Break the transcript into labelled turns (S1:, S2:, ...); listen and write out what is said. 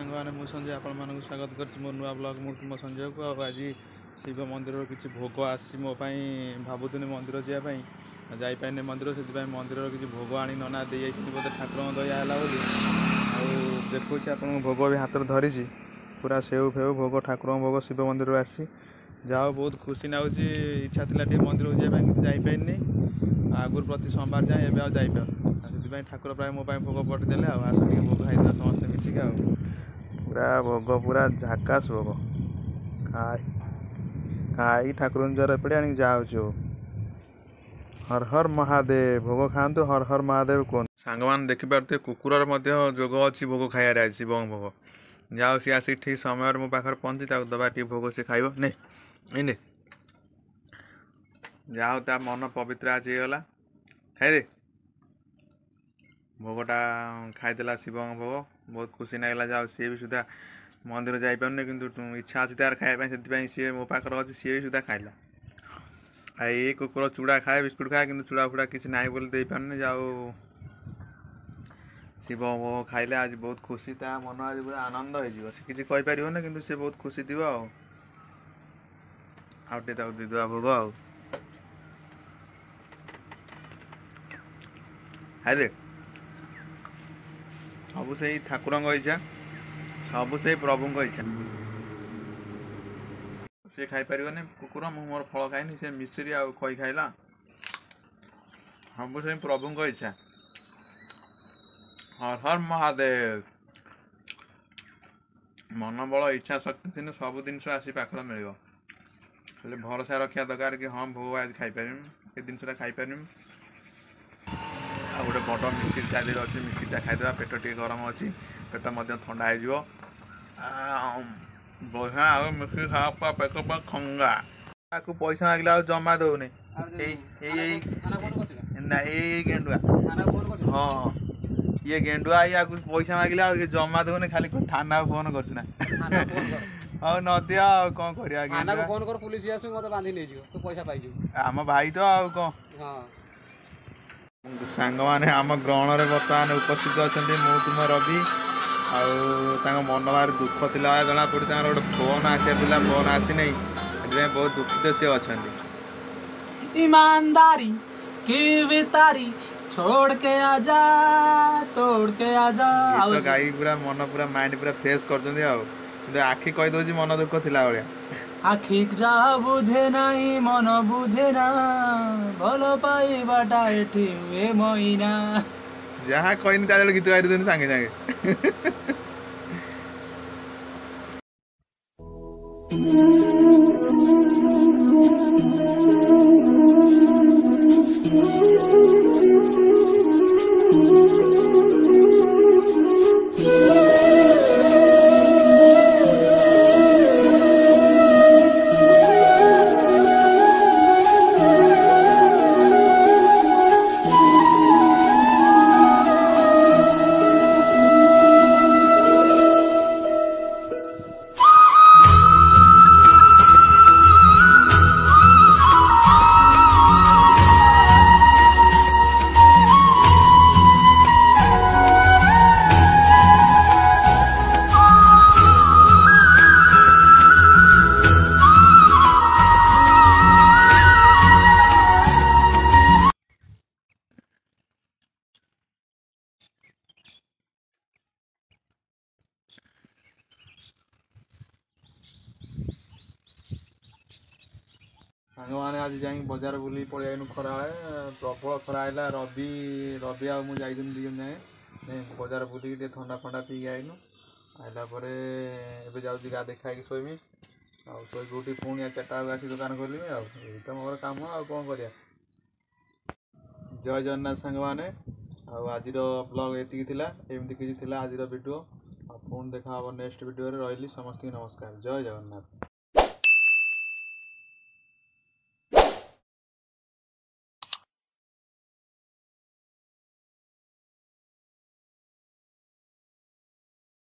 S1: सांग मैंने संजय आपण स्वागत कर मो नुआ ब्लॉग मो संजय को आज शिव मंदिर किसी भोग आसी मो भावुनी मंदिर जावाई जापारे मंदिर से मंदिर किसी भोग आनी नना दे बोलते ठाकुर दया है बोली देखुच आप भोग भी हाथ में धरी पूरा सेव फेव भोग ठाकुर भोग शिव मंदिर आसी जाओ बहुत खुशी नाच इच्छा थी मंदिर को जापारे आगुरी प्रति सोमवार जाए एवं जापार ठाकुर प्राय मो भोग पठेदेले आस भोग खाई समस्त मिसिक पूरा भोग पूरा झाकास भोग खाई ठाकुर ज्वर पड़े आनी जाओ हर हर महादेव भोग खातु हर हर महादेव कौन सांग मैंने देखिपे कुकुर जोग अच्छी भोग खाइबार आज शिव भोग जाओ सी आसिक ठीक समय मो पाखे पहुँची दबा टी भोग सी खाइब ने जाओ ता मन पवित्र आज गला खाई भोगटा खाईदेला शिव भोग बहुत खुशी लगला जाओ सी भी सुधा मंदिर जापारे कि इच्छा अच्छी तार खाया से सी मो पाखे अच्छी सी भी सुधा खाइला ये कुकुर चूड़ा खाए बिस्कुट खाए कि चूड़ा फूड़ा किसी ना बोली दे पारे जाओ शिव भोग खाइले आज बहुत खुशी ता मन आज पूरा आनंद हो किसी कहीपर कि सी बहुत खुशी थी आउटे दीदा भोग आए सब से ठाकुर इच्छा सब से प्रभु इच्छा सी खाई पार कुकुर मु मोर फल खाइनी से मिश्री आ खई खाइला सब से प्रभु इच्छा हर हर महादेव मन बल इच्छा शक्ति थी सब जिन आसी पाखर मिल खाली भरोसा रखा दरकार कि हाँ भोग आज खाईपार ये जिनसा खाईपार गोटे बड़ मिश्री ता अच्छी मिश्रीटा खाईदे पेट टे गरम अच्छी पेट ठंडा हो बढ़िया आ मिश्री खा पेट पर खंगा पैसा मांगला जमा दौने गेंडुआ हाँ ये गेंडुआ या पैसा मांगला जमा दौने खाली थाना फोन कर हाँ नदी कौन कर
S2: फोन कर पुलिस मत बांधी ले तू पैसा पाई
S1: आम भाई तो आउ कौन सांग मैंने आम ग्रहण में बर्तमान उपस्थित अच्छा मु तुम रवि आ मन बाहर दुख था जना पड़ी गोटे फोन आसार फोन आसी नहीं बहुत दुखित सी अच्छा
S2: ईमानदारी की वितारी छोड़ के आजा तोड़ के आजा
S1: गाई पूरा मन पूरा माइंड पूरा फ्रेश कर आखि कही दौर मन दुख थिला भाया
S2: आखि जा बुझे नहीं मन बुझे ना भल पाइबाटा एठी हुए महीना
S1: जहाँ कहनी तार गीत गाई दे सांगे सांगे सांग मैंने आज जा बजार बुल पलि आईनु खरा प्रबल खरा है रवि रवि आ मुझे दी जन जाए बजार बुल ठंडा फंडा पी आईनु आइला जाऊँगी गाधे खाई शोमी शोक उठी पुणी 4टा आसी दुकान खोलमी तो मोर कम आ कौन कर जय जगन्नाथ सांग मैंने आज ब्लॉग एति एमती किसी आज वीडियो पुणी देखा नेक्स्ट वीडियो रही समस्त नमस्कार जय जगन्नाथ।